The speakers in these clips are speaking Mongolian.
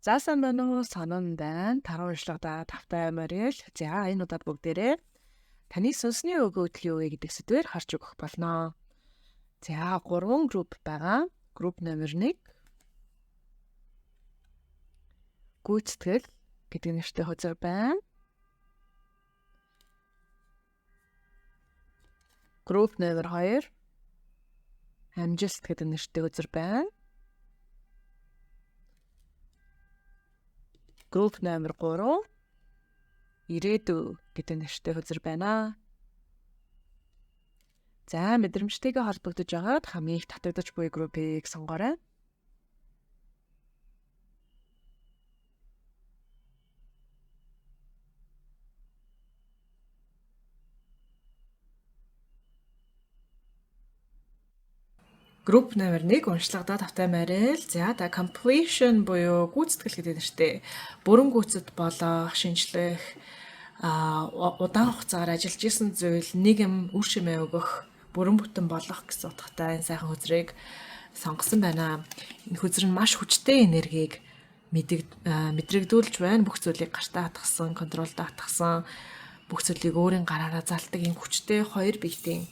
За сайн байна уу? Санан байна. Таруу уншлагада тавтай аймаар л. За энэ удаад бүгдээрээ таны сүнсний өгөөдөл юу вэ гэдэг сэдвээр харж өгөх болно. За 3 групп байгаа. Групп номер 1 гүйцэтгэл гэдэг нэртэй хözөр байна. Групп номер 2 амжилт гэдэг нэртэй хözөр байна. Групп номер 3 ирээдүй гэдэг нэртэй хözөр байна. За мэдрэмжтэйгээ холбогдож байгаад хамгийн их татагдаж буй группийг сонгоорой. Групп номер 1 уншлагадаа тавтай марил. За та completion буюу гүйцэтгэл гэдэг нэртэй бүрэн гүйцэд болох, шинжлэх, удаан хугацаагаар ажиллаж исэн зүйл нэг юм үр шимээ өгөх, бүрэн бүтэн болох гэсэн утгатай энэ сайхан хөзрийг сонгосон байна. Энэ хөзөр нь маш хүчтэй энергийг мэдрэгдүүлж байна. Бүх зүйлийг гартаа хатгсан, контролдоо хатгсан, бүх зүйлийг өөрийн гараараа залдаг энэ хүчтэй хоёр биетийн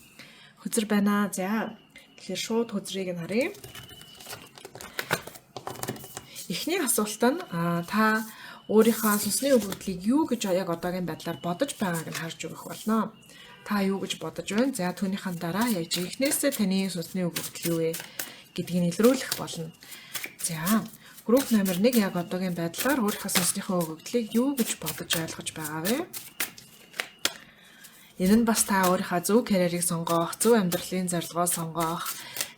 хөзөр байна. За тэгэхээр шууд хөзрийг нь харъя. Эхний асуулт нь та өөрийнхөө сүнсний өгөгдлийг юу гэж яг одоогийн байдлаар бодож байгааг нь харж өгөх болно. Та юу гэж бодож байна? За түүнийхэн дараа яг жинхнээсээ таны сүнсний өгөгдөл юу вэ гэдгийг илрүүлэх болно. За групп номер 1 яг одоогийн байдлаар өөрийнхөө сүнснийхээ өгөгдлийг юу гэж бодож ойлгож байгаа вэ? Энэ нь бас та өөрийнхөө зөв карьерийг сонгох, зөв амьдралын зорилгоо сонгох,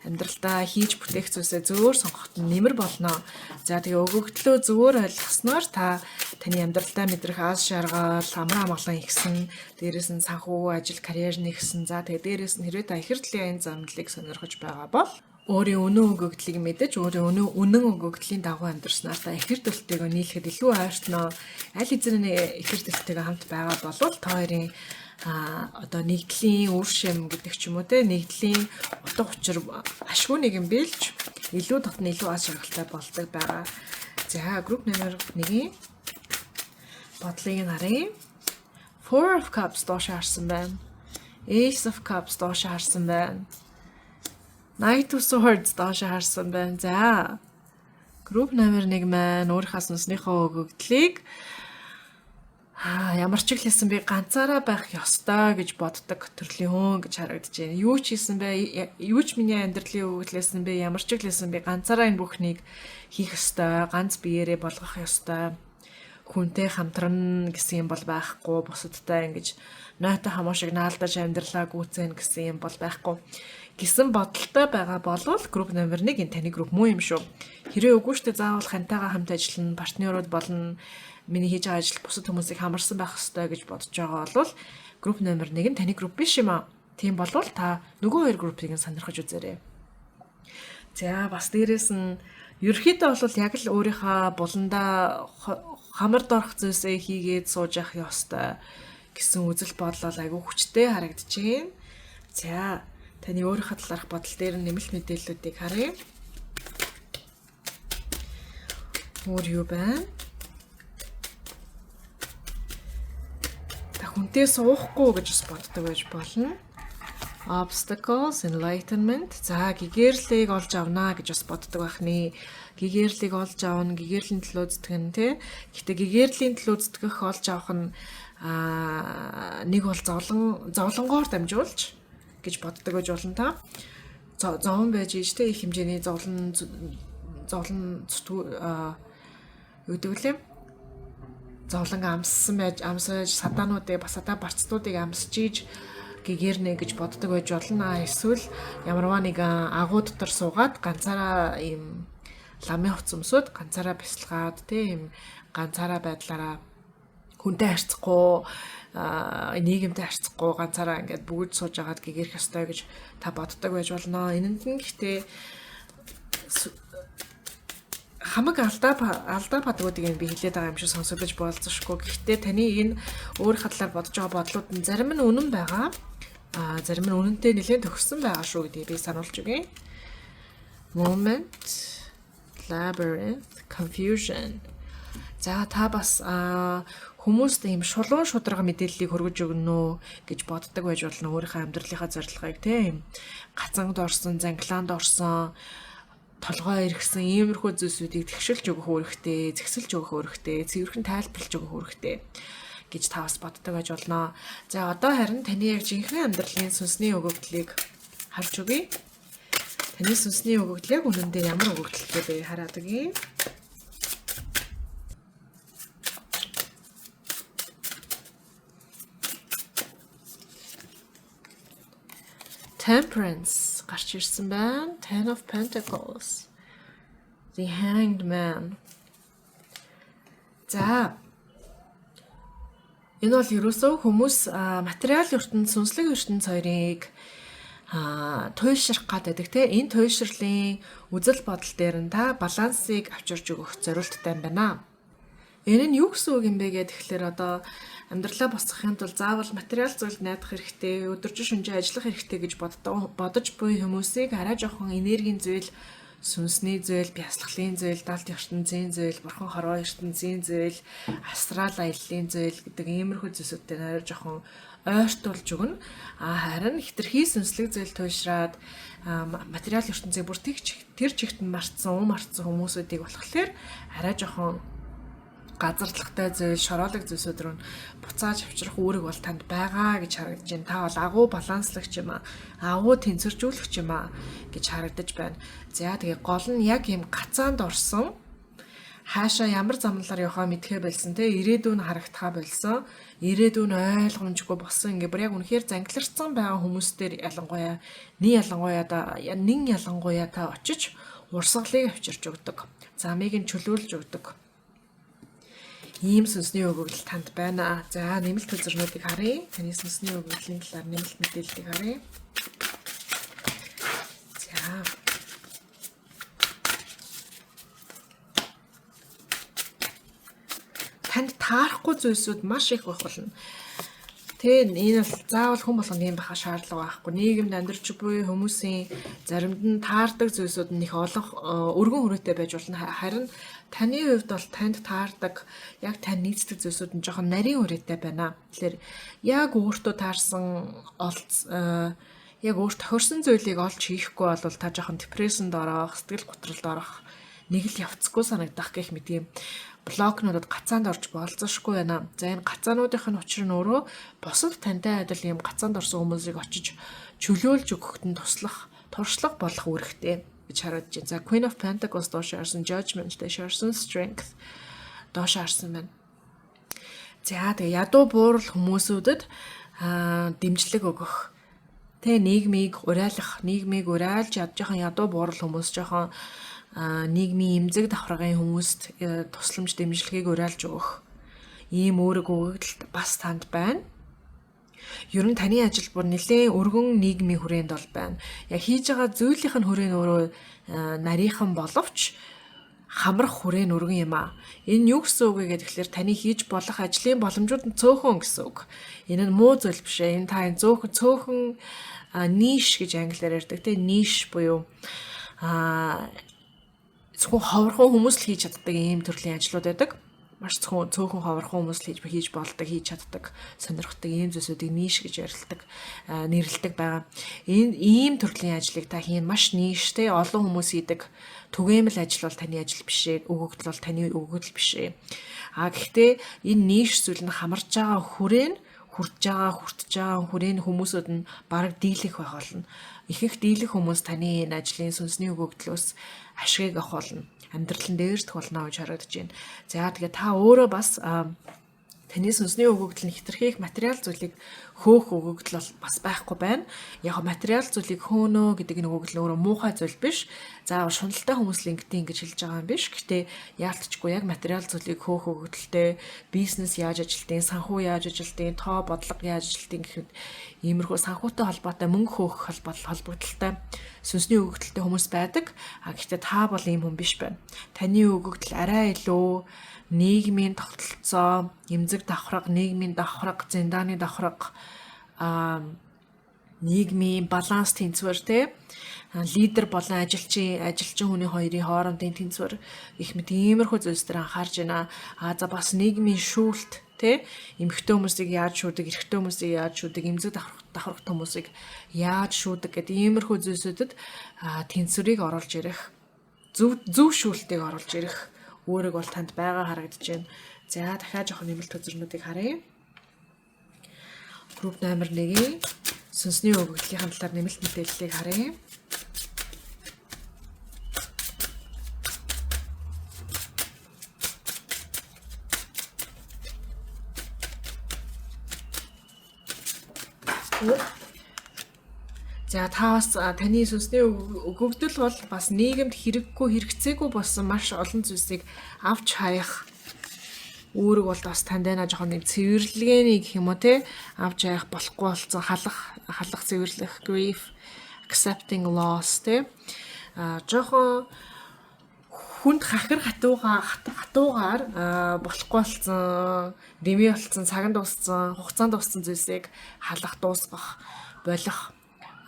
амьдралдаа хийж бүтээх зүйлсээ зөвөр сонгоход нэмэр болно. За тэгээ өгөгдлөө зөвөр ойлгосноор таны амьдралдаа мэдрэх аз жаргал, амар амгалан ихсэн, дээрээс нь санхүү, ажил, карьер нэгсэн. За тэгээ дээрээс нь хэрвээ та ихэр талын энэ замналыг сонирхож байгаа бол өөрийн үнэн өгөгдлийг мэдэж, өөрийн үнэн өгөгдлийн дагуу амьдрснаар та ихэр төлөлтөйгөө нийлэхэд илүү ойртноо. Аль хэзээ ихэр төлөлтөйгөө хамт байгаа бол та хоёрын одоо нэгдлийн үр шим гэдэг ч юм уу те нэгдлийн утга учир ашгүй нэг юм билж илүү дотн илүү аз жаргалтай болдог байгаа. За групп номер 1-ийн бодлыг нь харъя. Four of Cups доош харсан байна. Ace of Cups доош харсан байна. Knight of Swords доош харсан байна. За групп номер 1 маань өөрийнхөө сүнснийхөө өгөгдлийг ямар ч хэлсэн би ганцаараа байх ёстой гэж боддог төрлийн хүн гэж харагдаж байна. Юу ч хийсэн бэ? Юу ч миний амьдралын өгөгдлээсэн бэ? Ямар ч хэлсэн би ганцаараа энэ бүхнийг хийх ёстой, ганц биеэрээ болгох ёстой. Хүнтэй хамтран гэсэн юм бол байхгүй, бусадтай ингэж нойтой хамаа шиг наалдаж амьдралаа гүйцэн гэсэн юм бол байхгүй. Гэсэн бодолтой байгаа болвол групп номер 1 энэ таны групп муу юм шүү. Хэрвээ үгүй штэ заавал хантайгаа хамт ажиллана, партнерууд болно. Миний хийж байгаа ажил бусад хүмүүсийг хамарсан байх ёстой гэж бодож байгаа бол групп номер 1 нь таны групп биш юм аа. Тийм болвол та нөгөө хоёр группыг сонирхож үзээрэй. За бас дээрэс нь ерөөхдөө бол яг л өөрийнхөө буландаа хамар дорох зүйлсээ хийгээд сууж явах ёстой гэсэн үзэл бодол айгүй хүчтэй харагдаж байна. За таны өөрийнхөө талаарх бодол дээр нэмэлт мэдээллүүдийг харъя. Өөр юу байна? Хүнтэй суухгүй гэж бас боддог байж болно. Obstacles, enlightenment. За гэгээрлийг олж авнаа гэж бас боддог байх нэ. Гэгээрлийг олж авна, гэгээрлийн төлөө зүтгэн тий. Гэхдээ гэгээрлийн төлөө зүтгэх олж авах нь нэг бол зовлонгоор дамжуулж гэж боддог байж болно та. Зовлон байж ийж тий их хэмжээний зовлон өгдөг лээ. Зовлон амсаж садаануудыг бас барцдуудыг амсаж ийж гэгэрнэ гэж боддог байж болно. Эсвэл ямарваа нэгэн агуу дотор суугаад ганцаараа ийм ламын хувц өмсөд ганцаараа бясалгаад тийм ганцаараа байдлаараа хүнтэй харьцахгүй нийгэмтэй харьцахгүй ганцаараа ингээд бүгд сууж агаад гэгэрх ёстой гэж та боддог байж болно. Энэнд нь гэхдээ хамаг алдаа падгуудыг би хэлээд байгаа юм шиг сонсогдож болзошгүй. Гэхдээ таны энэ өөрийнхөө талаар бодож байгаа бодлууд нь зарим нь үнэн байгаа. Зарим нь үнэнтэй нэлээд төгссөн байгаа шүү гэдгийг би сануулж өгье. Moment, labyrinth, confusion. За та бас хүмүүст ийм шулуун шударга мэдээллийг хүргэж өгнө үү гэж боддог байж болно өөрийнхөө амьдралынхаа зорилгыг тийм гацангд орсон, занглаанд орсон, толгой иргсэн иймэрхүү зүйлсүүдийг тэгшилж өгөх үүрэгтэй, зэгсэлж өгөх үүрэгтэй, цэвэрхэн тайлбарлаж өгөх үүрэгтэй гэж та бас боддог байж болно. За одоо харин таны яг жинхэнэ амьдралын сүнсний өгөгдлийг харж өгье. Таны сүнсний өгөгдөл яг үнэн дээр ямар өгөгдөлтэй бэ хараад өгье. Temperance гарч ирсэн байна. Ten of Pentacles. The Hanged Man. За энэ бол ерөөсөө хүмүүс материал ертөнд, сүнслэг ертөнд хоёрыг туйлшрах гэдэг те энэ туйлшрлын үзэл бодол дээр нь та балансыг авчирч өгөх зорилттой юм байна. Энэ нь юу гэсэн үг юм бэ гэхээр одоо амьдралаа босгохын тулд заавал материал зүйлд найдах хэрэгтэй, өдөржин шөнөжин ажиллах хэрэгтэй гэж бодож буй хүмүүсийг арай жоохон энергийн зүйл, сүнсний зүйл, бясалгалын зүйл, далд ертөнцийн зүйл, бурхан хорвоо ертөнцийн зүйл, астрал аяллаа зүйл гэдэг иймэрхүү зүйлсүүдтэй арай жоохон ойртуулж өгнө. Харин хитрхи сүнслэг зүйл туйлшраад материал ертөнцийг бүр тэр чигт марцсан хүмүүсүүдийг болохоор арай жоохон газарлагтай зүйл, шороолог зүйлсүүд рүү буцааж авчрах үүрэг бол танд байгаа гэж харагдаж байна. Та бол агуу баланслагч юм аа. Агуу тэнцвэржүүлэгч юм аа гэж харагдаж байна. За тэгээ гол нь яг юм гацаанд орсон хаашаа ямар замналаар явахаа мэдхээ болсон те ирээдүйн харагдахаа болсон. Ирээдүйн ойлгомжгүй болсон ингээ бүр яг үнэхээр зангларсан байгаа хүмүүстээр ялангуяа та очиж урсгалыг авчирч өгдөг. Замыг нь чөлөөлж өгдөг. Ийм сүнсний өгөгдөл танд байна. За нэмэлт төлзөрнүүдийг харъя. Таны сүнсний өгөгдлийн талаар нэмэлт мэдээллийг харъя. За. Танд таарахгүй зүйлсүүд маш их байх болно. Тэгээ энэ бол заавал хүн болгонд юм байхаа шаардлага байхгүй. Нийгэмд амьдарч буй хүмүүсийн заримд нь таардаг зүйлсүүд нь их олон өргөн хүрээтэй байж болно. Харин таны хувьд бол танд таардаг, яг тань нийцдэг зүйлсүүд нь жоохон нарийн хүрээтэй байна. Тэгэхээр яг өөртөө таарсан яг өөрт тохирсон зүйлийг олж хийхгүй бол та жоохон депрессэнд орох, сэтгэл готролд орох, нэг л явцгүй санагдах гэх мэт юм блокнуудад гацаанд орж болцсошгүй байна. За энэ гацаануудынх нь учир нь өөрөө бусад тантай адил юм гацаанд орсон хүмүүсийг очиж чөлөөлж өгөхөд нь туршлага болох үүрэгтэй гэж харагдаж байна. За Queen of Pentacles доош харсан, Judgment доош харсан, Strength доош харсан байна. За тэгээ ядуу буурал хүмүүсүүдэд дэмжлэг өгөх. Тэ нийгмийг уриалж ядж жоохон ядуу буурал хүмүүс жоохон нийгмийн эмзэг давхаргын хүмүүст тусламж дэмжлэгийг уриалж өгөх ийм үүрэг өгөгдөлт бас танд байна. Ер нь таны ажил бүр нэлээд өргөн нийгмийн хүрээнд бол байна. Яг хийж байгаа зүйлийнх нь хүрээ нь өөрөө нарийнхан боловч хамрах хүрээ нь өргөн юм аа. Энэ юу гэсэн үг вэ гэхээр таны хийж болох ажлын боломжууд нь цөөхөн гэсэн үг. Энэ нь муу зүйл биш ээ. Энэ та энэ цөөхөн ниш гэж англиар ярьдаг тийм ниш буюу зөвхөн ховорхон хүмүүс л хийж чаддаг ийм төрлийн ажлууд байдаг. Маш цөөхөн ховорхон хүмүүс л хийж болдог, хийж чаддаг, сонирхдаг ийм зүйлсүүдийг ниш гэж нэрлэдэг байгаа. Энэ ийм төрлийн ажлыг та хийн маш ништэй олон хүмүүс хийдэг. Түгээмэл ажил бол таны ажил биш ээ. Өгөгдөл бол таны өгөгдөл биш ээ. Гэхдээ энэ ниш зүйл нь хамарж байгаа хүртж байгаа хүрээний хүмүүсүүд нь бараг дийлэх байх болно. Ихэнх дийлэх хүмүүс таны энэ ажлын сүнсний өгөгдлөөс ашиг авах болно. Амьдралын дээрдэх болно гэж харагдаж байна. За тэгээ та өөрөө бас таны сүнсний өгөгдөл нь хитрхи их материал зүйлийг хөөх өгөгдөл бас байхгүй байна. Яг материал зүйлийг хөөнө гэдэг энэ өгөгдөл өөрөө муухай зүйл биш. Заавал шуналтай хүмүүс л ингэж хэлж байгаа юм биш. Гэтэ яалтчгүй яг материал зүйлийг хөөх өгөгдөлтэй бизнес яаж ажилтیں, санхүү яаж ажилтیں, тоо бодлого яаж ажилтیں гэхэд иймэрхүү санхүүтэй холбоотой мөнгө хөөх холбогдолтой сүнсний өгөгдөлтэй хүмүүс байдаг. Гэхдээ та бол ийм хүн биш байна. Таны өгөгдөл арай илүү нийгмийн тогтолцоо, эмзэг давхраг, нийгмийн давхраг, зэндааны давхраг, нийгмийн баланс тэнцвэр лидер болон ажилчин хүний хоёрын хоорондын тэнцвэр их мэт иймэрхүү зүйлс дээр анхаарж байна. За бас нийгмийн шүүлт тэ эмэгтэй хүмүүсийг яаж шүүдэг, эрэгтэй хүмүүсийг яаж шүүдэг, эмзэг давхархт хүмүүсийг яаж шүүдэг гэдэг иймэрхүү зүйлсүүдэд тэнцвэрийг оруулж ирэх, зөв шүүлтийг оруулж ирэх үүрэг бол танд байгаа харагдаж байна. За дахиад жоохон нэмэлт үзэрнүүдийг харъя. Групп номер 1-ийн сүнсний өгөгдлийн талаар нэмэлт мэдээллийг харъя. За та бас таны сүнсний өгөгдөл бол бас нийгэмд хэрэгцээгүй болсон маш олон зүйлсийг авч хаях үүрэг бол бас танд байна. Жоохон нэг цэвэрлэгээний гэх юм уу те авч хаях болохгүй болсон халах цэвэрлэх, grief, accepting loss те жоохон хүнд хахир хатуугаар болохгүй болсон, дэмий болсон, цагаан дууссан, хугацаанд дууссан зүйлсийг халах, дуусгах, болох,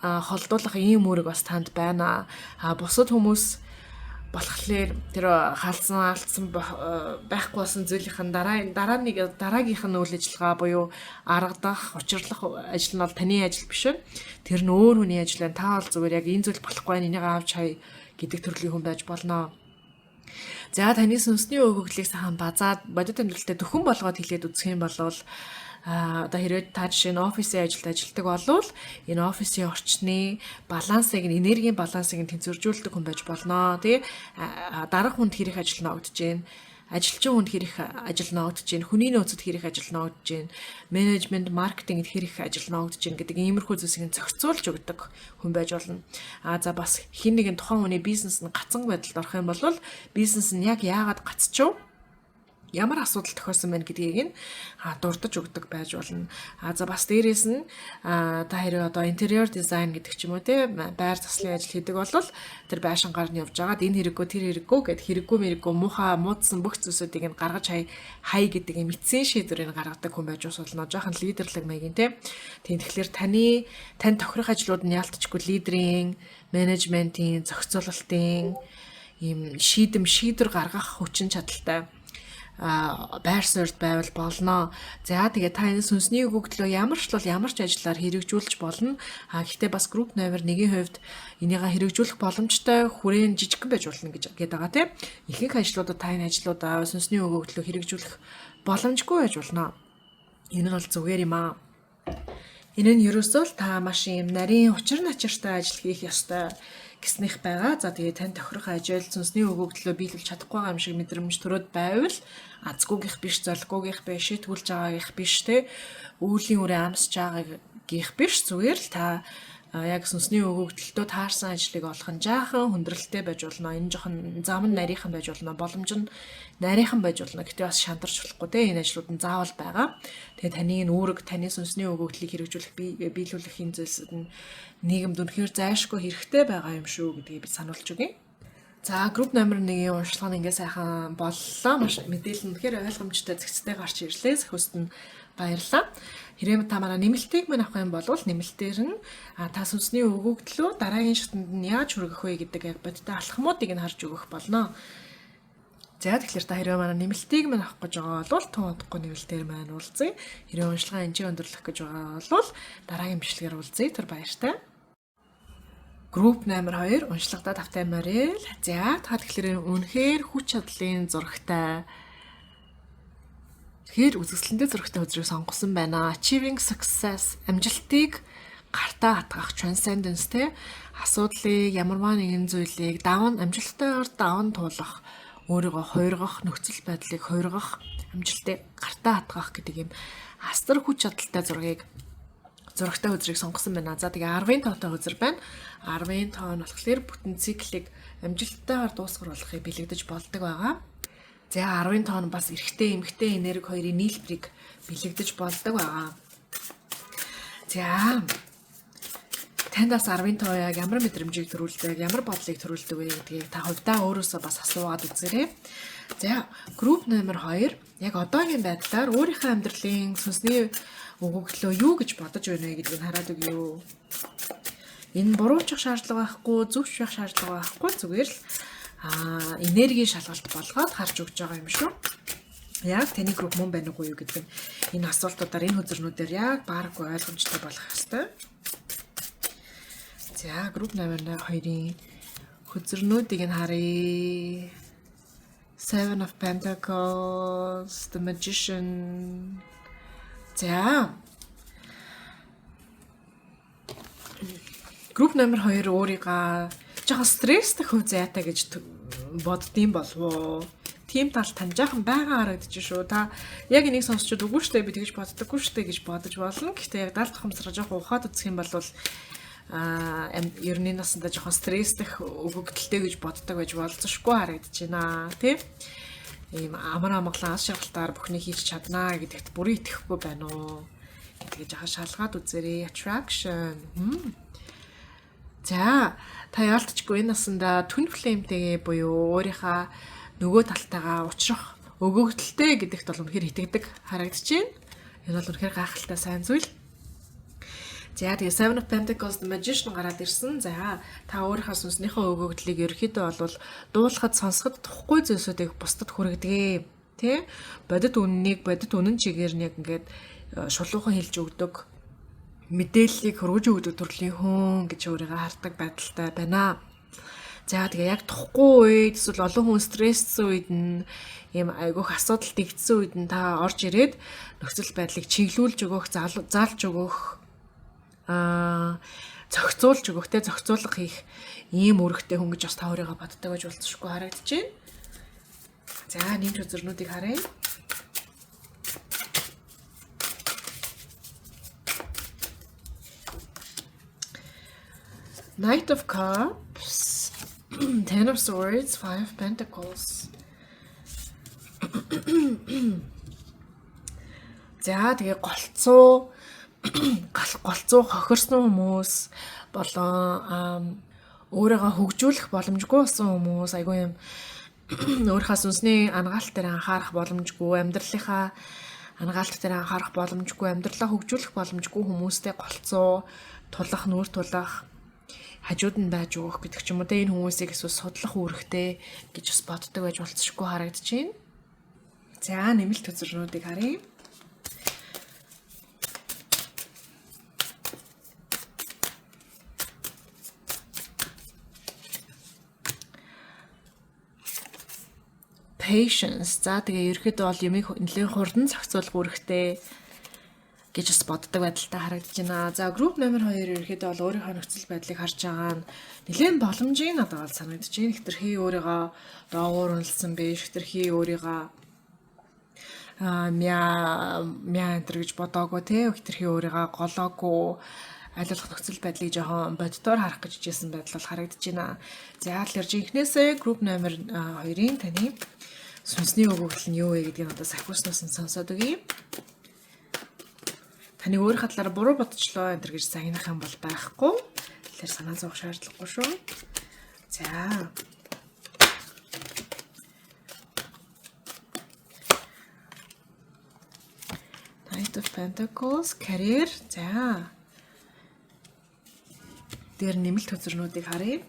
холдуулах ийм үүрэг бас танд байна. Бусад хүмүүс болохоор тэр алдсан байхгүй болсон зүйлийнх нь дараагийнх нь үйл ажиллагаа буюу аргадах, учрлах ажил нь бол таны ажил биш вэ? Тэр нь өөр хүний ажил байна. Та бол зүгээр яг энэ зүйл болохгүй байна, энийг авч хай гэдэг төрлийн хүн байж болно. За таны сүнсний өгөгдлийг сайхан базаад бодит амьдралтай төхөн болгоод хэлээд үзэх юм бол одоо хэрвээ та жишээ нь офисын ажилд ажилладаг болвол энэ офисын орчны балансыг, энергийн балансыг тэнцвэржүүлдэг хүн байж болно. Тэгээ дарга хүнд хэрэг ажил ногдож гин, ажилчин хүнд хэрэг ажил ногдож гин, хүний нөөцөд хэрэг ажил ногдож гин, менежмент, маркетингд хэрэг ажил ногдож гин гэдэг иймэрхүү зүйлсийг зохицуулж өгдөг хүн байж болно. За бас хин нэгэн тухайн хүний бизнес нь гацсан байдалд орох юм бол бизнес нь яг яагаад гацчихв? Ямар асуудал тохиолсон байна гэдгийг нь дурдж өгдөг байж болно. За бас дээрээс нь та хэрэг одоо интерьер дизайн гэдэг ч юм уу те байр заслын ажил хийдэг бол тэр байшингаар нь явж байгаад энэ хэрэггүй тэр хэрэггүй гэд хэрэггүй мэрэггүй муудсан бүх зүйлсүүдийг нь гаргаж хай гэдэг юм эцсийн шийдвэрийг гаргадаг хүн байж болно. Жохон лидерлэг маягийн те. Тийм тэгэхээр тань тохирох ажлууд нь яалтчгүй лидерийн, менежментийн, зохицуулалтын ийм шийдвэр гаргах хүчин чадалтай байр суурьд байвал болно. За тэгээ та энэ сүнсний өгөгдлөө ямар ч ажиллаар хэрэгжүүлж болно. Гэхдээ бас групп номер 1-ийн хувьд энийгээ хэрэгжүүлэх боломжтой хүрээнд жижигхэн байж болно гэж байгаа тийм. Ихэнх ажлуудад та энэ ажлуудаа сүнсний өгөгдлөө хэрэгжүүлэх боломжгүй байж болно. Энэ нь бол зүгээр юм аа. Энэ нь ерөөсөө л та маш юм нарийн учир начиртай ажил хийх ёстой гэснийх байгаа. За тэгээ тань тохирох ажил сүнсний өгөгдлөө биелүүлж чадахгүй байгаа юм шиг мэдрэмж төрөөд байвал азгүйгийнх биш, золгүйгийнх биш, шийтгүүлж байгаагийнх биш те үүлийн үрээ амсж байгаагийнх биш. Зүгээр л та яг сүнсний өгөгдөлтөө таарсан ажлыг олох нь жаахан хүндрэлтэй байж болно. Энэ жоохон зам нь нарийнхан байж болно. Боломж нь нарийнхан байж болно. Гэтэ бас шантарч болохгүй те энэ ажлууд нь заавал байгаа. Тэгээ таны энэ үүрэг, таны сүнсний өгөгдлийг хэрэгжүүлэх, биелүүлэх энэ зүйлсүүд нь нийгэмд үнэхээр зайлшгүй хэрэгтэй байгаа юм шүү гэдгийг би сануулж өгье. За групп номер 1-ийн уншилга нь ингээ сайхан боллоо. Маш мэдээлэл нь үнэхээр ойлгомжтой зэгцтэй гарч ирлээ. Зөвхөст нь баярлалаа. Хэрвээ та манай нэмэлтийг мань авах юм бол нэмэлтээр нь та сүнсний өгөгдлөө дараагийн шатанд нь яаж хүргэх вэ гэдэг яг бодиттой алхмуудыг нь харж өгөх болно. За тэгэхээр та хэрвээ манай нэмэлтийг мань авах гэж байгаа бол тун удахгүй нэмэлтээр маань уулзъя. Хэрвээ уншилгаа энэчийг өндөрлөх гэж байгаа бол дараагийн бичлэгээр уулзъя. Тэр баяртай. Групп номер 2 уншлагада тавтаймаар л. За та тэгэхээр үнэхээр хүч чадлын зурагтай. Тэгэхээр үзэсгэлэнтэй зурагтай үзрийг сонгосон байна. Achieving success амжилтыг гартаа хатгах transcendence те асуудлыг ямарваа нэгэн зүйлийг амжилттайгаар даван туулах, өөрийгөө хуургах, нөхцөл байдлыг хуургах, амжилтыг гартаа хатгах гэдэг юм астар хүч чадалтай зурагтай үзрийг сонгосон байна. За тэгээ 10-ын тоотой үзэр байна. 10-ын тоо нь болохоор бүтэн циклийг амжилттайгаар дуусгар болохыг бэлэгдэж болдог байгаа. За 10-ын тоо нь бас эрэгтэй эмэгтэй энерги хоёрын нийлбэрийг бэлэгдэж болдог байгаа. За танд бас 10-ын тоо яг ямар мэдрэмжийг төрүүлдэг, ямар бодлыг төрүүлдэг вэ гэдгийг та хувьдаа өөрөөсөө бас асуугаад үзээрэй. За групп номер 2 яг одоогийн байдлаар өөрийнхөө амьдралын сүнсний өгөгдлөө юу гэж бодож байна вэ гэдгийг хараад өгье. Энэ буруучих шаардлага байхгүй, зөвч байх шаардлага байхгүй, зүгээр л энерги шалгалт болгоод харж өгч байгаа юм шүү. Яг таны групп мөн байна уу гэдэг нь энэ асуултуудаар энэ хөзөрнүүдээр яг бааргүй ойлгомжтой болох ёстой. За групп номер 2-ын хөзөрнүүдийг нь харъя. Seven of Pentacles, the Magician. За. Групп номер 2 өөрийгөө жоохон стресстэй хөв зайтай гэж боддtiin болов уу? Тим тал тань жоохон байгаа харагдаж шүү. Та яг энийг сонсчод үгүй штэ би тэгж боддоггүй штэ гэж бодож болно. Гэхдээ яг даалт тухамсараа жоохон ухаад үзэх юм бол ерний насандаа жоохон стресстэй өгөгдөлтэй гэж боддог байж болцсошгүй харагдаж байна. Тэ? Ийм амар амгалан ас шаргалтаар бүхнийг хийж чаднаа гэдэгт бүрэн итгэхгүй байна уу? Тэгэж яхаа шалгаад үзээрэй. Attraction. За, та яалтчгүй энэ насандаа twin flame-тэйгээ буюу өөрийнхөө нөгөө талтайгаа уулзрах өгөгдөлтэй гэдэгт бол үнэхээр итгэдэг харагдаж байна. Энэ бол үнэхээр гайхалтай сайн зүйл. За тэгээ Seven of Pentacles, the Magician гараад ирсэн. За та өөрийнхөө сүнснийхээ өгөгдлийг ерөөхдөө бол дуулахад сонсоход тухгүй зүйлсүүдийг бусдад хүргэдэг. Тэ? Бодит үнэн чигээр нь яг ингээд шулуухан хэлж өгдөг. Мэдээллийг хөргөж өгдөг төрлийн хүн гэж өөрийгөө хардаг байдалтай байна. За тэгээ яг тухгүй үед эсвэл олон хүн стресссэн үед нь ийм айгүйх асуудал дэгдсэн үед нь та орж ирээд нөхцөл байдлыг чиглүүлж өгөх, заалж өгөх зохицуулж өгөхтэй зохицуулга хийх ийм үүрэгтэй хүн гэж бас та өөрийгөө боддог гэж болцсошгүй харагдаж байна. За нэмж үзэрнүүдийг харъя. Knight of Cups, Ten of Swords, Five of Pentacles. За тэгээ голцоо хохирсон хүмүүс болон өөрийгөө хөгжүүлэх боломжгүй болсон хүмүүс айгүй юм өөрийнхөө сүнсний ангаалт дээр анхаарах боломжгүй амьдралынхаа ангаалт дээр анхаарах боломжгүй амьдралаа хөгжүүлэх боломжгүй хүмүүстэй голцоо тулах нүүр тулах хажууд нь байж өгөх гэдэг ч юм уу тэ энэ хүмүүсийг эсвэл судлах үүрэгтэй гэж бас боддог байж болцсошгүй харагдаж байна. За нэмэлт төзөрнүүдийг харъя. Patience. За тэгээ ерөөхдөө бол юмыг нэлээд хурдан зохицуулах үүрэгтэй гэж бас боддог байдалтай харагдаж байна. За групп номер 2 ерөөхдөө бол өөрийнхөө нөхцөл байдлыг харж байгаа нь нэлээд боломжийг надад бол санагдаж байна. Хитрхи өөрийгөө доогуур уналсан биш, хитрхи өөрийгөө мяа энтер гэж бодоагүй те, хитрхи өөрийгөө голоогүй айлуулах нөхцөл байдлыг жоохон боддоор харах гэж хичээсэн байдал бол харагдаж байна. За тэгэхээр жинхнээсээ групп номер 2-ын таны сүнсний өгөгдөл нь юу вэ гэдгийг надад сахиуснаас нь сонсоод өгье. Таны өөрийнхөө талаар буруу бодчихлоо энэ гэж загнах юм бол байхгүй. Тэгэхээр санаа зовох шаардлагагүй шүү. За. Knight of Pentacles, career. За. Дээр нэмэлт хөзөрнүүдийг харъя.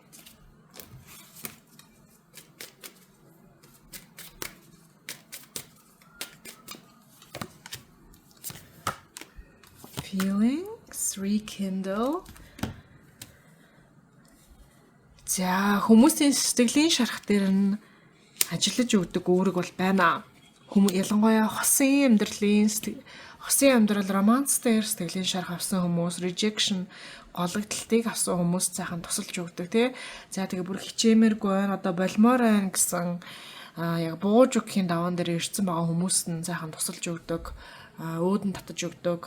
Feelings, rekindle. За хүмүүсийн сэтгэлийн шарах дээр нь ажиллаж өгдөг үүрэг бол байна. Ялангуяа хосын амьдрал романс дээр сэтгэлийн шарах авсан хүмүүс, rejection гологдлтыг авсан хүмүүс цаахан тусалж өгдөг тий. За тэгээ бүр хичээмээргүй байна. Одоо болмоор байна гэсэн яг бууж өгөхийн даваан дээр ирсэн байгаа хүмүүст нь цаахан тусалж өгдөг, өөдөн татаж өгдөг.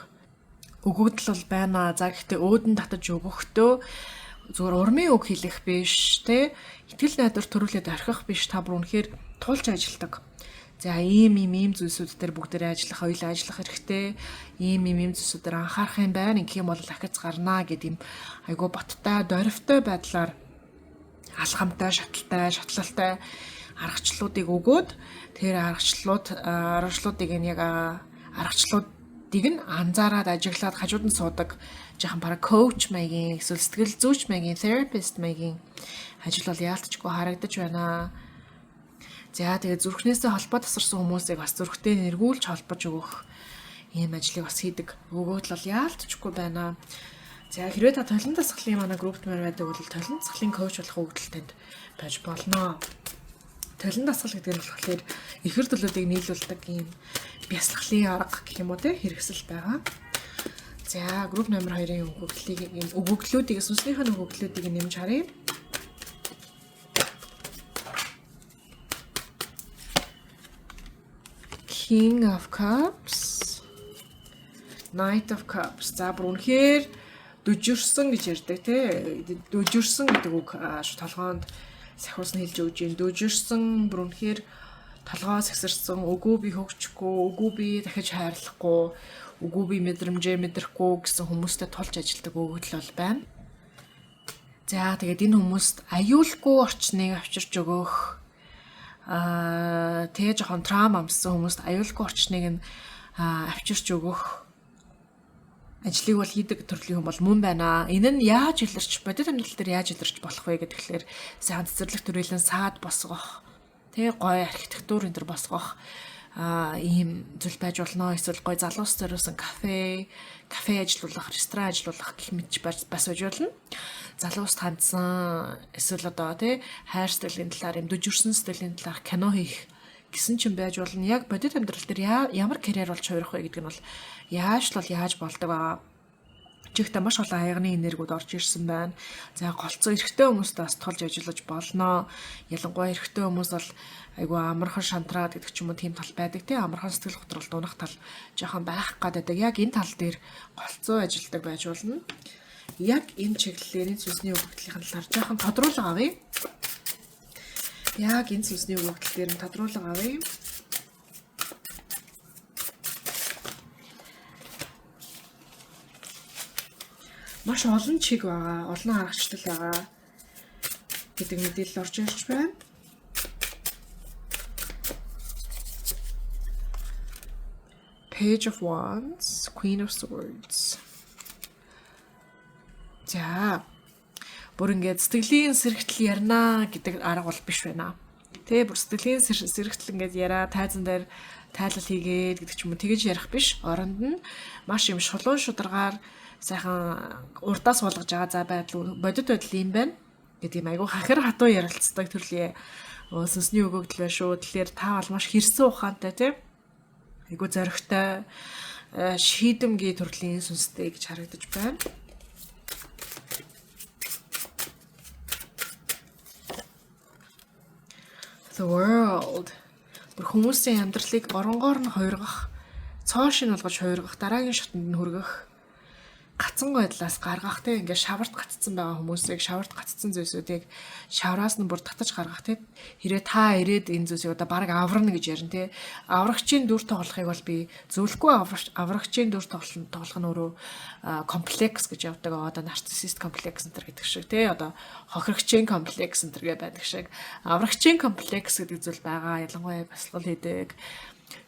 Өгөгдөл бол байна. За гэхдээ өөдөн татаж өгөхдөө зүгээр урмын үг хэлэх биш тий. Итгэл найдвар төрүүлээд орхих биш. Та бүр үнэхээр тулж ажилдаг. За ийм зүйлсүүд дээр бүгдээрээ ажиллах, хоёулаа ажиллах хэрэгтэй. Ийм зүйлсүүдээр анхаарах юм байна. Ингэх юм бол ахиц гарнаа гэдэг юм айгу боттой, дорвтой байдлаар алхамтай, шатлалтай аргачлалуудыг өгөөд тэр аргачлалуудыг нь анзаараад ажиглаад хажууд нь суудаг жоохон бараг коуч маягийн эсвэл сэтгэл зүйч маягийн therapist маягийн ажил бол яалтчгүй харагдаж байна. За тэгээ зүрхнээсээ холбоо тасарсан хүмүүсийг бас зүрхтэй нэргүүлж холбож өгөх ийм ажлыг бас хийдэг. Өгөөд л яалтчгүй байна. За хэрвээ та толон дасгалын манай группт байдаг бол толон дасгалын коуч болох өгдөл танд байж болно. Толон дасгал гэдэг нь болохоор ихэр төлөвүүдийг нийлүүлдэг ийм бясалгалын арга гэх юм уу те хэрэгсэл байгаа. За групп номер 2-ын өгөгдлүүдийг сүнслийнх нь өгөгдлүүдийг нэмж харъя. King of Cups, Knight of Cups. За бүр үнэхээр дүжирсэн гэж ярьдаг тий. Дүжирсэн гэдэг үг толгоонд сахиус нь хэлж өгч юм. Дүжирсэн бүр үнэхээр толгоо сагсарсан, үгүй би хөгжихгүй, үгүй би дахиж хайрлахгүй, үгүй би мэдрэмжээ мэдрэхгүй гэсэн хүмүүстэй тулж ажилладаг өгөгдөл бол байна. За тэгээд энэ хүмүүст аюулгүй орчныг авчирч өгөх тэгээ жоохон траума амссан хүмүүст аюулгүй орчныг нь авчирч өгөх ажлыг бол хийдэг төрлийн хүн бол мөн байна. Энэ нь яаж илэрч бодит амьдрал дээр яаж илэрч болох вэ гэхээр сайхан цэцэрлэг төрлийн саад босгох, тэгээ гоё архитектур энэ төр босгох ийм зүйл байж болно. Эсвэл гоё залуус зориулсан кафе ажиллуулах, ресторан ажиллуулах гэх мэт бас байж болно. Залуус хандсан эсвэл одоо тий хайр сэтгэлийн талаар юм дүжирсэн сэтгэлийн талаар кино хийх гэсэн ч юм байж болно. Яг бодит амьдрал дээр ямар карьер болж хувирах вэ гэдэг нь бол яаж болдог аа. Чихтэй маш олон аягны энергиуд орж ирсэн байна. За голцоо эрэгтэй хүмүүстэй бас тулж ажиллаж болно. Ялангуяа эрэгтэй хүмүүс бол айгүй амархан шантраад гэдэг ч юм уу тийм тал байдаг тий. Амархан сэтгэл готрол дунах тал жоохон байх гадаг. Яг энэ тал дээр голцоо ажилдаг байж болно. Яг энэ чиглэлээр сүнсний өгөгдлийн талаар жоохон тодруулга авъя. Яг энэ сүнсний өгөгдөл дээр нь тодруулга авъя. Маш олон чиг байгаа, олон аргачлал байгаа гэдэг мэдээлэл орж ирж байна. Page of Wands, Queen of Swords. За бүр ингээд сэтгэлийн сэрэгтэл ярина гэдэг арга бол биш байна. Тэ бүр сэтгэлийн сэрэгтэл ингээд яриа тайзан дээр тайлал хийгээд гэдэг ч юм уу тэгэж ярих биш. Оронд нь маш юм шулуун шударгаар сайхан урдаас болгож байгаа за байдал бодит байдал юм байна гэдэг юм айгу хахир хатуу ярилцдаг төрлийн сүнсний өгөгдөл байна шүү. Тэгэхээр та бол маш хэрсэн ухаантай тийм айгу зоригтой шийдэмгий төрлийн сүнстэй гэж харагдаж байна. The world. Хүмүүсийн амьдралыг оронгоор нь хувиргах, цоош нь болгож хувиргах, дараагийн шатнд нь хүргэх гацсан байдлаас гаргах те ингээд шаварт гацсан байгаа хүмүүсийг шаварт гацсан зүйлсүүдийг шавраас нь бүр татаж гаргах те хэрэг та ирээд энэ зүйлсийг одоо баг аврна гэж ярина те аврагчийн дүр тоглохыг бол би зөвлөхгүй аврагчийн дүр тоглох нь өөрөө комплекс гэж явдаг одоо нарциссист комплекс энэ гэдэг шиг те одоо хохирогчийн комплекс энэ гэдэг байдаг шиг аврагчийн комплекс гэдэг зүйл байгаа ялангуяа бясалгал хийдэг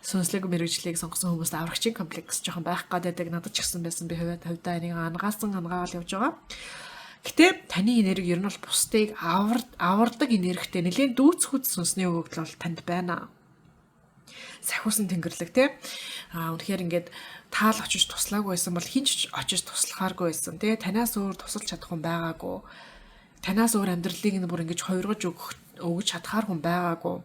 сүнслэг мэрэгжлийг сонгосон хүмүүст аврагчийн комплекс жоохон байх гадайдаг надад ч гэсэн байсан би хувьдаа энийг ангаагаал явж байгаа. Гэтэ таны энерги ер нь бол бусдыг авардаг энергитэй нэлээд дүүцхүц сүнсний өгөгдөл бол танд байна. Сахиусан тэнгэрлэг те үнэхээр ингээд таал очиж туслаагүй байсан бол хинч очиж туслахааргүй байсан те танаас өөр тусалж чадах хүн байгаагүй. Танаас өөр амьдралыг нь бүр ингэж хувиргаж өгч чадхаар хүн байгаагүй.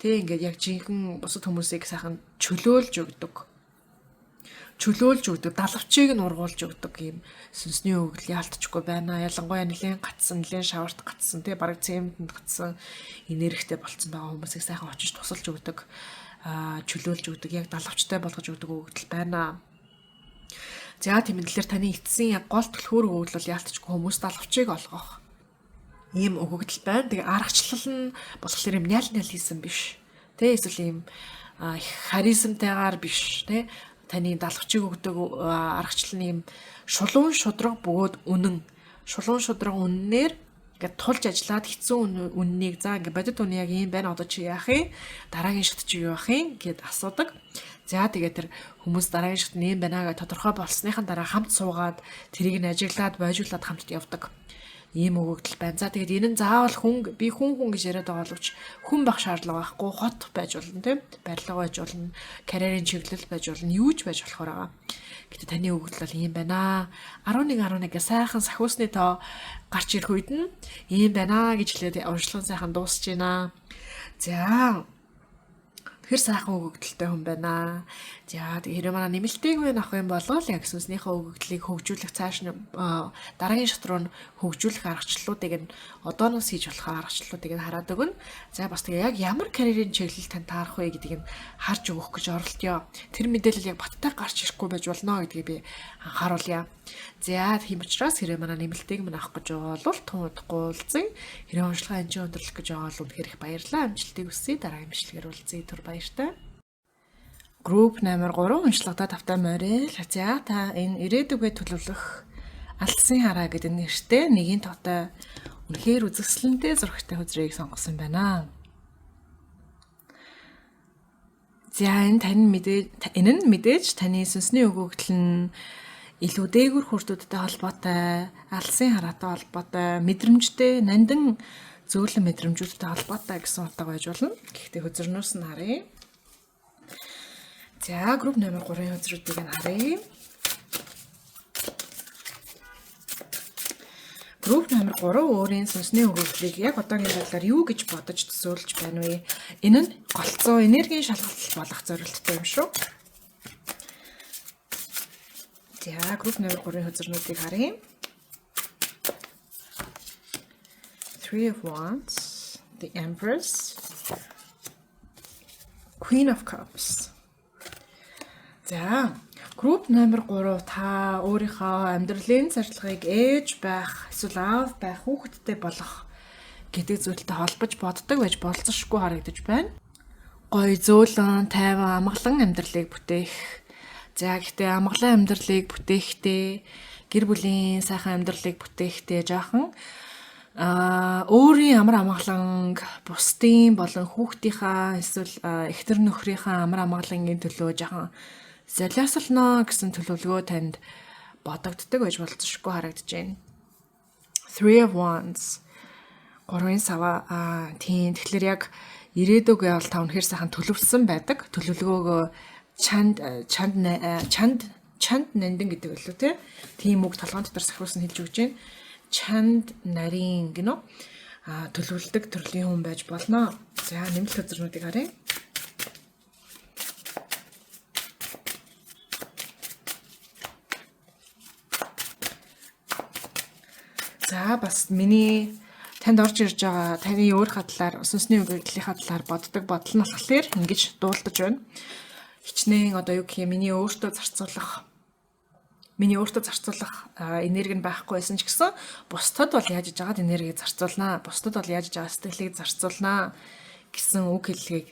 Тэг ингээд яг жинхэнэ бусад хүмүүсийг сайхан чөлөөлж өгдөг. Далавчийг нь ургуулж өгдөг юм сүнсний өгөгдөл яалтчгүй байна. Ялангуяа нэлээд шаварт гацсан тий бараг цемэнтэнд гацсан энергитэй болцсон байгаа хүмүүсийг сайхан очиж тусалж өгдөг, чөлөөлж өгдөг, яг далавчтай болгож өгдөг өгөгдөл байна. За тийм энэ тань эцсийн яг гол түлхүүр өгөгдөл бол яалтчгүй хүмүүс далавчийг олгох. Ийм өгөгдөл байна. Тэгээ аргачлал нь болохоор юм нял хийсэн биш. Тэ эсвэл ийм харизмтайгаар биш. Тэ таны далавчийг өгдөг аргачлал нь ийм шулуун шудраг бөгөөд үнэн. Шулуун шудраг үннээр ингээд тулж ажиллаад хэцүү үннийг за ингээд бодит үн яг юм байна одоо чи яах юм? Дараагийн шат чи юу яах юм гэд асуудаг. За тэгээд тэр хүмүүс дараагийн шат нь юм байна гэж тодорхой болсныхан дараа хамт суугаад тэрийг нь ажиглаад бойжуулаад хамт явдаг. Ийм өгөгдөл байна. За тэгээд энэ нь заавал би хүн гэж яриад байгаа боловч хүн байх шаардлага байхгүй, хот байж болно тийм. Барилга байж болно, карьерийн чиглэл байж болно, юу ч байж болохоор байгаа. Гэтэ таны өгөгдөл бол ийм байна. 11 сайхан сахиусны тоо гарч ирэх үед нь ийм байна гэж хэлээд урьдчилан сайхан дуусч байна. За тэр сайхан өгөгдөлтэй хүн байна. За хэрэг манай нэмэлтийг мэн авах юм бол яг сүнснийхээ өгөгдлийг хөгжүүлэх цааш нь дараагийн шат руу нь хөгжүүлэх аргачлалуудыг нь одооноос хийж болох аргачлалуудыг нь хараад өгнө. За бас тэгээ яг ямар карьерийн чиглэл тань таарах вэ гэдгийг нь харж өгөх гэж оролдъё. Тэр мэдээлэл яг баттай гарч ирэхгүй байж болно гэдгийг би анхааруулъя. За тийм учраас хэрэг манай нэмэлтийг мэн авах гэж байгаа бол тун удахгүй уулзъя. Хэрэг уншлагаа энэ өндөрлөх гэж байгаа бол үнэхээр их баярлалаа. Амжилтыг хүсье. Дараагийн бичлэгээр уулзъя. Түр баяртай. Групп номер 3 уншлагата тавтай морил. За та энэ ирээдүгээ төлөвлөх алсын хараа гэдэг нэртэй нэгin тоотой үнэхээр үзэсгэлэнтэй зурагтай хөзрийг сонгосон байна. За энэ нь мэдээж таны сүнсний өгөгдөл нь илүү дээгүр хүртүүдтэй холбоотой, алсын хараатай холбоотой, мэдрэмжтэй, нандин зөөлөн мэдрэмжүүдтэй холбоотой гэсэн утга байж болно. Гэхдээ хөзөрнөөс нь харъя. За групп номер 3-ын хөзрүүдийг нь харъя. Групп номер 3 өөрийн сүнсний өгөгдлийг яг одоогийн байдлаар юу гэж бодож төсөөлж байна вэ? Энэ нь голцоо энергийн шалгалт болох зорилттой юм шүү. За групп номер 3-ын хөзөрнүүдийг харъя. Three of Wands, the Empress, Queen of Cups. За групп номер 3 та өөрийнхөө амьдралын зарчлагыг ээж байх, эсвэл аав байх, хүүхэдтэй болох гэдэг зүйлтэй холбож боддог байж болцсошгүй харагдаж байна. Гоё зөөлөн, тайван, амгалан амьдралыг бүтээх. За гэхдээ амгалан амьдралыг бүтээхдээ гэр бүлийн сайхан амьдралыг бүтээхдээ жаахан өөрийн амар амгалан бусдын болон хүүхдийнхаа эсвэл эхнэр нөхрийнхаа амар амгалангийн төлөө жаахан залиаслно гэсэн төлөвлөгөө танд бодогддог байж болцсошгүй харагдаж байна. Three of Wands 3-ын сава тийм тэгэхээр яг ирээдүгөө бол та үнэхээр сайхан төлөвлөсөн байдаг. Төлөвлөгөөгөө чанд нандин гэдэг байлоо тийм үг толгойн дотор сахиусан хэлж өгч байна. Чанд нарийн гинөө төлөвлөдөг төрлийн хүн байж болно. За нэмэлт хөзөрнүүдийг харъя. За бас миний танд орж ирж байгаа таны өөрийнхөө талаар сүнсний өгөгдлийнхаа талаар боддог бодол нь болохоор ингэж дуулдаж байна. Хичнээн одоо юу гэх юм миний өөртөө зарцуулах энерги нь байхгүй байсан ч гэсэн бусдад бол яаж ижагаад энерги зарцуулнаа, бусдад бол яаж ижагаад сэтгэлийг зарцуулнаа гэсэн үг хэллэгийг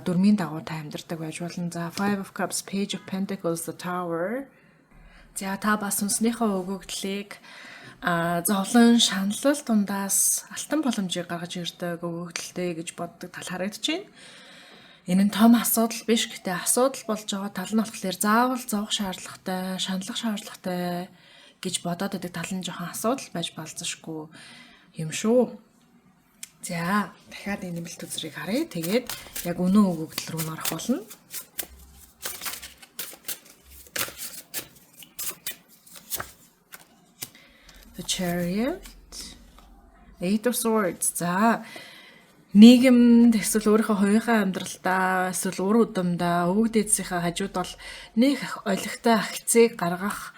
дөрмийн дагуу та амьдардаг байж болно. За Five of Cups, Page of Pentacles, the Tower. За та бас сүнснийхээ өгөгдлийг зовлон шаналл дундаас алтан боломжийг гаргаж ирдэг өгөгдөлтэй гэж боддог тал харагдаж байна. Энэ нь том асуудал биш, гэхдээ асуудал болж байгаа тал нь болохоор заавал зовх шаардлагатай, шаналлах шаардлагатай гэж бодоод байдаг тал нь жоохон асуудал байж болзошгүй юм шүү. За дахиад энэ нэмэлт үзрийг харъя. Тэгээд яг үнэн өгөгдөл рүү н орох болно. The Chariot, Eight of Swords. За нийгэмд эсвэл өөрийнхөө хувийнхаа амьдралдаа эсвэл ур удамдаа өвөг дээдсийнхээ хажууд бол нэг олигтой акцийг гаргах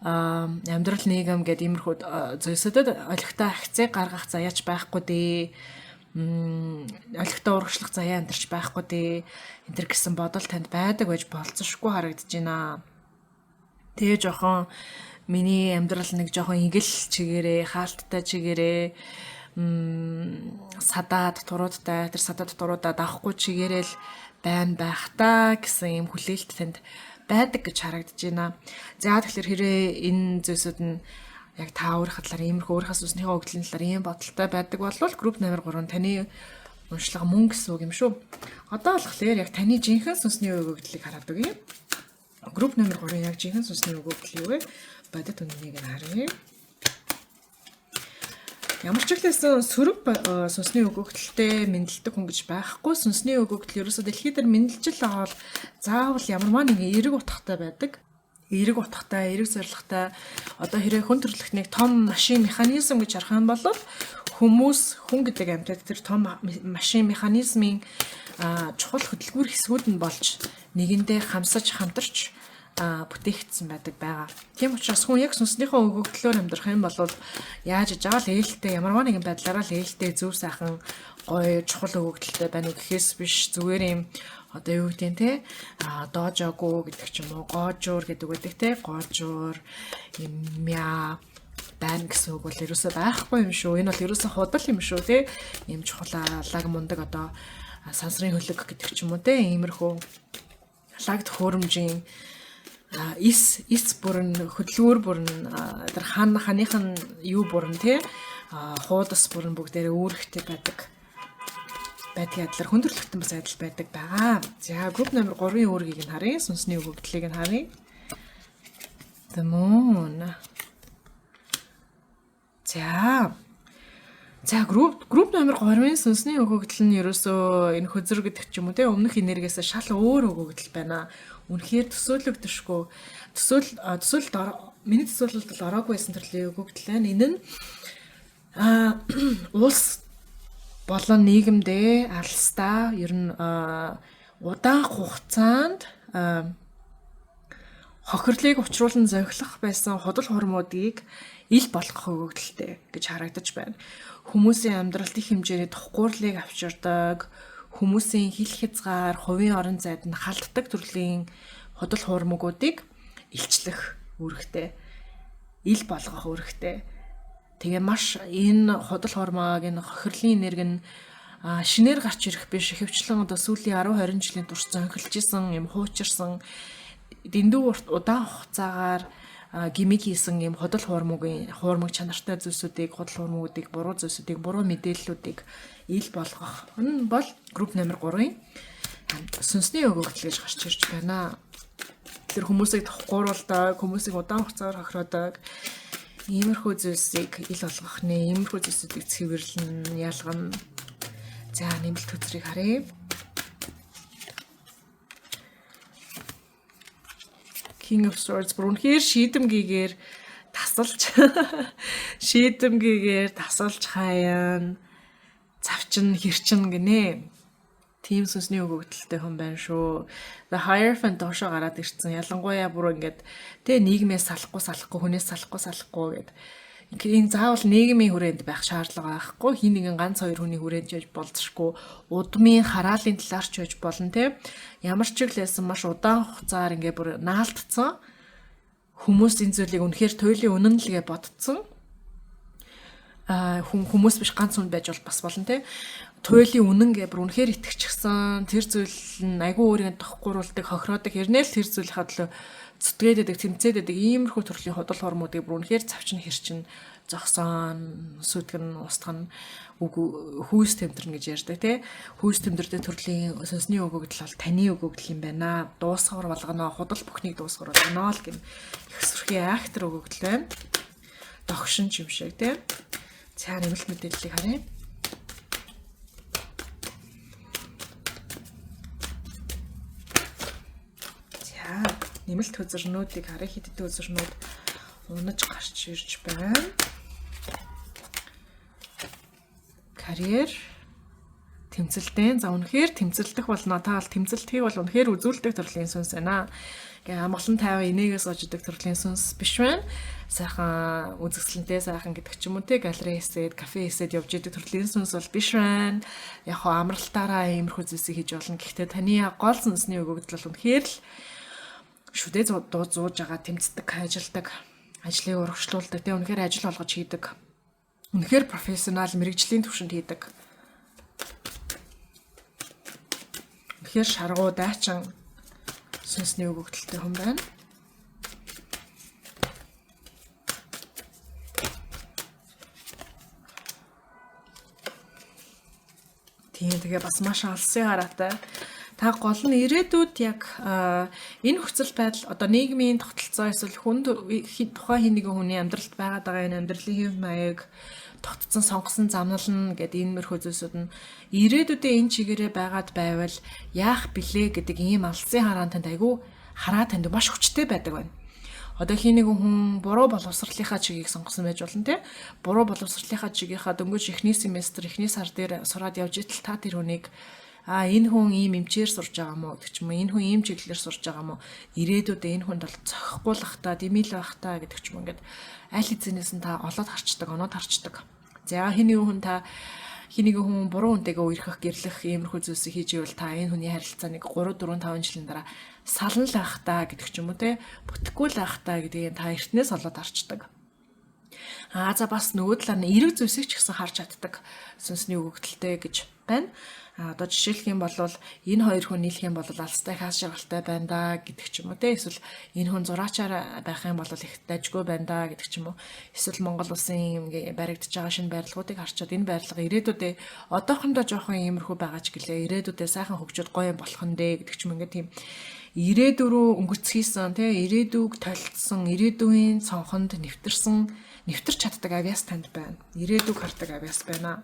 амьдрал нийгэм гэдэг иймэрхүү зүйлсүүдэд олигтой акцийг гаргах заяач байхгүй дээ. Олигтой урагшлах заяа амьдарч байхгүй дээ. Энд төр гэсэн бодол танд байдаг байж болцсошгүй харагдаж байна. Тэгээ жоохон миний амьдрал нэг жоохон игэл чигээрээ, хаалттай чигээрээ садаад туруудтай тэр садаад туруудаа давахгүй чигээрэл байна байх та гэсэн юм хүлээлт танд байдаг гэж харагдаж байна. За тэгэхээр хэрэг энэ зүйлсүүд нь яг та өөрийнхөө талаар иймэрхүү өөрийнхөө сүнснийхээ өгөгдлийн талаар ийм бодолтой байдаг бол групп номер 3 таны уншлага мөн гэсэн үг юм шүү. Одоо болохоор яг таны жинхэнэ сүнсний өгөгдлийг хараад өгье. Групп номер 3 яг жинхэнэ сүнсний өгөгдөл юу вэ? Бодит үннийг харъя. Ямар ч хэлсэн сөрөг сүнсний өгөгдөлтэй мэдлдэг хүн гэж байхгүй. Сүнсний өгөгдөл ерөөсөө дэлхийд дээр мэдлжил байгаа бол заавал ямарваа нэгэн эерэг утгатай байдаг. Эерэг утгатай, эерэг зорилготой. Одоо хэрэг хүн төрөлхтнийг том машин механизм гэж харах юм бол хүн гэдэг амьтад тэр том машин механизмын чухал хөдөлгүүр хэсгүүд нь болж нэгэндээ хамсаж хамтарч бүтээгдсэн байгаа. Тийм учраас хүн яг сүнснийхээ өгөгдлөөр амьдрах юм бол яаж ижаал ээлтэй ямарваа нэгэн байдлаараа л ээлтэй зөв сайхан гоё чухал өгөгдөлтэй байна уу гэхээс биш зүгээр юм одоо юу гэдэг те доожоогүй гэдэг ч юм уу гоожуур гэдэг үүдэг те гоожуур имя байна гэсэн үг бол ерөөсөө байхгүй юм шүү. Энэ бол ерөөсөө худал юм шүү те. Ийм чухал лаг мундаг одоо сансрын хөлөг гэдэг ч юм уу те. Иймэрхүү лагт хөөрөмжийн ис бүрэн хөдөлгүүр бүрэн тэр ханыхан юу бүрэн те хуудас бүрэн бүгдээрээ үүрэгтэй байдаг ядлаар хүндрэлтэн бас адил байдаг байгаа. За групп номер 3-ын үүргийг нь харъя. Сүнсний өгөгдлийг нь харъя. The moon. За групп номер 3-ын сүнсний өгөгдөл нь ерөөсөө энэ хөзөр гэдэг ч юм уу те өмнөх энергиээс шал өөр өгөгдөл байна. Үнэхээр төсөөлөгдөшгүй. Миний төсөөлөлд бол ороогүй байсан төрлийн өгөгдөл байна. Энэ нь улс болон нийгэмдээ алстаа ер нь удаан хугацаанд хохирлыг учруулан зохилох байсан худал хуурмуудыг ил болгох өгөгдөлтэй гэж харагдаж байна. Хүмүүсийн амьдралт их хэмжээний тухгуурлыг авчирдаг, хүмүүсийн хил хязгаар, хувийн орон зайд нь халддаг төрлийн худал хуурмуудыг илчлэх үүрэгтэй, ил болгох үүрэгтэй. Тэгээ маш энэ худал хуурмааг энэ хохирлын энерги нь шинээр гарч ирэх биш, ихэвчлэн одоо сүүлийн 10-20 жилийн турш зөнхөлж исэн юм хуучирсан дэндүү удаан хугацаагаар гимиг хийсэн юм худал хуурмаг чанартай зүйлсүүдийг, худал хуурмуудыг, буруу зүйлсүүдийг, буруу мэдээллүүдийг ил болгох. Энэ бол групп номер 3-ын сүнсний өгөгдөл гэж гарч ирж байна. Тэр хүмүүсийг тухгууруулдаг, хүмүүсийг удаан хугацаагаар хохироодог иймэрхүү зүйлсийг ил болгох нэ, иймэрхүү зүйлсүүдийг цэвэрлэн, ялгана. За нэмэлт хөзрийг харъя. King of Swords бүрнхээр шийдэмгийгээр тасалж хаяан завчин хэрчин гинэ. Тим сүнсний өгөгдөлтэй хүн байна шүү. The Hierophant доошоо гараад ирсэн. Ялангуяа бүр ингээд тэ нийгмээс салахгүй, хүнээс салахгүй гэд. Энэ заавал нийгмийн хүрээнд байх шаардлага байхгүй. Хин нэгэн ганц хоёр хүний хүрээнд ч болцсохгүй. Удмын хараалын талаар ч байж болно тэ. Ямар ч хэлсэн маш удаан хугацаар ингээд бүр наалтцсан. Хүмүүс энэ зүйлийг үнэхээр туйлын үнэн л гэж бодцсон. Хүмүүс биш ганц хүн байж бол бас болно те. Туйлын үнэн гэж бүр үнэхээр итгэчихсэн. Тэр зүйл нь айгүй өөрийн тохгууруулдаг, хохироодог, хэрнээл тэр зүйлийнхаа төлөө зүтгээдэдэг, тэмцээдэдэг иймэрхүү төрлийн худал хуурмуудыг бүр үнэхээр цавчин хэрчин зогсоон, сүтгэн, устгах нь хүйс тэмдэрнэ гэж ярьдаг те. Хүйс тэмдэрдэг төрлийн сүнсний өгөгдөл бол таны өгөгдөл юм байна. Дуусгаар болгоно, худал бүхнийг дуусгаар болгоно л гэм их сүрхий актер өгөгдөл байна. Догшин юм шиг те. За нэмэлт мэдээллийг харъя. За нэмэлт хөзөрнүүдийг харъя. Хэд хэдэн хөзөрнүүд унаж гарч ирж байна. Карьер тэмцэлтэн. За үнэхээр тэмцэлдэх болно. Та бол тэмцэлтгийг бол үнэхээр үзүүлдэг төрлийн сүнс байна. Амгалан тайван энийгээс очдог төрлийн сүнс биш байна. Сайхан үзэсгэлэнтэй сайхан гэдэг ч юм уу те галерей хийсэд, кафе хийсэд явж идэг төрлийн сүнс бол биш байна. Яг хоо амралтаараа иймэрхүү зүйлсийг хийж болно. Гэхдээ таны гол сүнсний өгөгдөл бол үнэхээр л шүдээ зууж байгаа тэмцдэг, ажилдаг, ажлыг урагшлуулдаг, те үнэхээр ажил олгож хийдэг. Үнэхээр профессионал мэрэгжлийн түвшинд хийдэг. Үнэхээр шаргуу дайчин сүнсний өгөгдөлтэй хүн байна. Тийм тэгээ бас маш алсын хараатай. Та гол нь ирээдүйд яг энэ нөхцөл байдал одоо нийгмийн тогтолцоо эсвэл тухайн хин нэгэн хүний амьдралд байгаад байгаа энэ амьдралын хэв маяг тогтцсон сонгосон замнал нь гэдэг энэ мөрхөө зүйлсүүд нь ирээдүйдээ энэ чигээрээ байгаад байвал яах билээ гэдэг ийм алсын хараан танд айгүй хараа танд маш хүчтэй байдаг байна. Одоо хин нэгэн хүн буруу боловсролынхаа чигийг сонгосон байж болно те. Буруу боловсролынхаа чигийнхаа дөнгөж эхний семестр эхний сар дээр сураад явж итэл та тэр хүнийг энэ хүн ийм эмчээр сурж байгаа мó гэдэг ч юм уу, энэ хүн ийм чиглэлээр сурж байгаа мó, ирээдүйд энэ хүнд бол зохихгүй л хата, дэмил байх та гэдэг ч юм ингээд аль хэзээс нь та олоод харчдаг, оноод харчдаг. За хин нэгэн хүн буруу хүнтэйгээ үерхэх, гэрлэх иймэрхүү зүйлсийг хийж ивэл та энэ хүний харилцааныг 3 4 5 жилийн дараа сална л байх та гэдэг ч юм уу те, бүтэхгүй л байх та гэдгийг та эртнээс олоод харчдаг. За бас нөгөө талаар нь эрэг зүйлсийг ч гэсэн харж чаддаг сүнсний өгөгдөлтэй гэж байна. Одоо жишээлх юм бол энэ хоёр хүн нийлэх юм бол алстай хаас жаргалтай байна да гэдэг ч юм уу те, эсвэл энэ хүн зураачаар байх юм бол их дажгүй байна да гэдэг ч юм уу, эсвэл Монгол улсын баригдаж байгаа шинэ барилгуудыг харчаад энэ барилга ирээдүйдээ одоохондоо жоохон иймэрхүү байгаа ч гэлээ ирээдүйдээ сайхан хөгжөөд гоё юм болох нь дээ гэдэг ч юм ингээд тийм ирээдүй рүү өнгөцгийсэн те, ирээдүйг толилцсон, ирээдүйн цонхонд нэвтэрч чаддаг авиас танд байна. Ирээдүг хардаг авиас байна.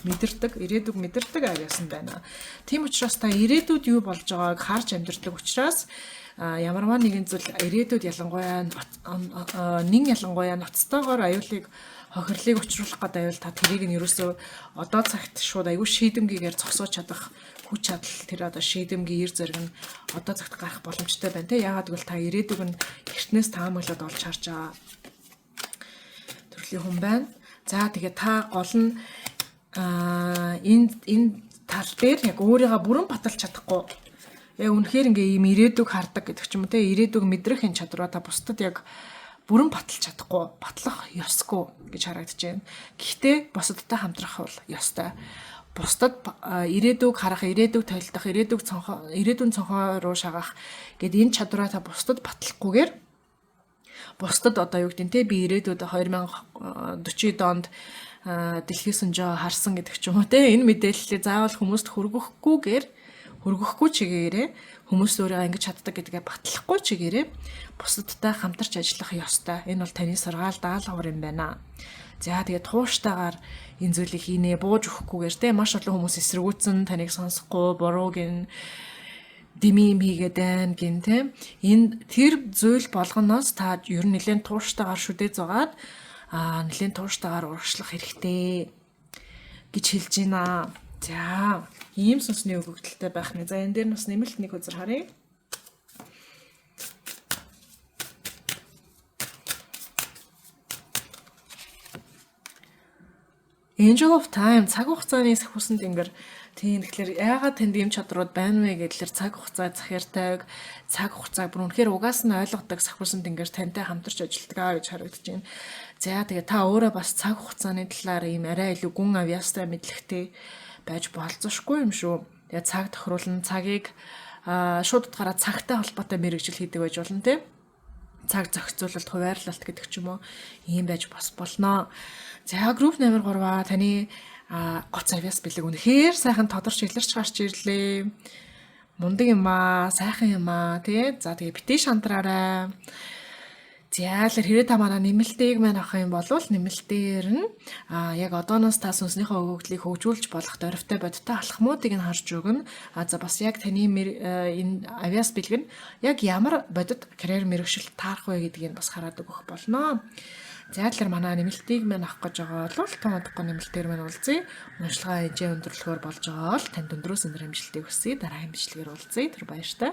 Ирээдүг мэдэрдэг авиас нь байна. Тийм учраас та ирээдүйд юу болж байгааг харж амьдрдаг учраас ямарваа нэгэн зүйл ирээдүйд ялангуяа ноцтойгоор аюулыг хохирлыг учруулах гэдэг аюул та тэрийг нь ерөөсөө одоо цагт шууд аюул шийдэмгийгээр зогсоож чадах хүч чадал, тэр одоо шийдэмгийн ир зэрэг нь одоо цагт гарах боломжтой байна те. Яагаад гэвэл та ирээдүг нь эртнээс таамаглаад олж харж байгаа төрлийн хүн байна. За тэгээ та гол нь энэ тал дээр яг өөрийгөө бүрэн баталж чадахгүй. Яг үнэхээр ингээ ийм ирээдүг хардаг гэдэг ч юм уу те, ирээдүг мэдрэх энэ чадвараа та бусдад яг бүрэн баталж чадахгүй, батлах ёсгүй гэж харагдаж байна. Гэхдээ бусдадтай хамтрах бол ёстой. Бусдад ирээдүг харах, ирээдүг тойлдох, ирээдүйн цонхоо руу шагах гэд энэ чадвараа та бусдад батлахгүйгээр бусдад одоо юу гэдэг нь те, би ирээдүйд 2040 онд дэлхий сүнжээ харсан гэдэг ч юм уу те, энэ мэдээллийг заавал хүмүүст хүргэхгүй чигээрээ хүмүүс өөрөө ингэж чаддаг гэдгээ батлахгүй чигээрээ бусдадтай хамтарч ажиллах ёстой. Энэ бол таны сургаал даалгавар юм байна. За тэгээ тууштайгаар энэ зүйлийг хийнэ, бууж өгөхгүйгээр те, маш олон хүмүүс эсэргүүцэн таныг сонсохгүй, буруу гин дэмий хийгээд байна гин те. Энэ тэр зүйл болгоноос та ер нь нэлээд тууштайгаар шүдээ зугаад нэлээд тууштайгаар урагшлах хэрэгтэй гэж хэлж байна. За ийм сүнсний өгөгдөлтэй байх нэ. За энэ дээр бас нэмэлт нэг үзэр харъя. Angel of Time, цаг хугацааны сахиусан тэнгэр. Тийм тэгэхээр яагаад тэнд ийм чадрууд байна вэ гэхэлэр цаг хугацаа захиртайг, цаг хугацааг бүр үнэхээр угаас нь ойлгодог сахиусан тэнгэр тантай хамтарч ажилладаг гэж харагдаж байна. За тэгээ та өөрөө бас цаг хугацааны талаар ийм арай илүү гүн авьяастай мэдлэгтэй байж болзошгүй юм шүү. Тэгээ цаг тохируулна, цагийг шууд утгаараа цагтай холбоотой мэргэжил хийдэг байж болно те. Цаг зохицуулалт, хуваарлалт гэдэг ч юм уу ийм байж бас болно. За групп номер 3 таны гоц авьяас бэлэг үнэхээр сайхан тодорч илэрч гарч ирлээ. Мундаг юм аа, сайхан юм аа тий. За тэгээ битээ шантраарай. Зяалэр хэрэг та манай нэмэлтийг маань авах юм бол нэмэлтээр нь яг одооноос та сүнснийхээ өгөгдлийг хөгжүүлж болох дөрвтэй бодиттой алхмуудыг нь харж өгнө. За бас яг таны энэ авиас бэлэг нь яг ямар бодит карьер мэргэжилт таарах вэ гэдгийг бас хараад өгөх болно. За тэгэхээр манай нэмэлтийг маань авах гэж байгаа бол томодохгүй нэмэлтээр маань уулзъя. Уншлагаа хэмжээ өндөрлөхөөр болж байгаа бол танд өндрөөс өндөр амжилтыг хүсье. Дараагийн бичлэгээр уулзъя. Тэр баяртай.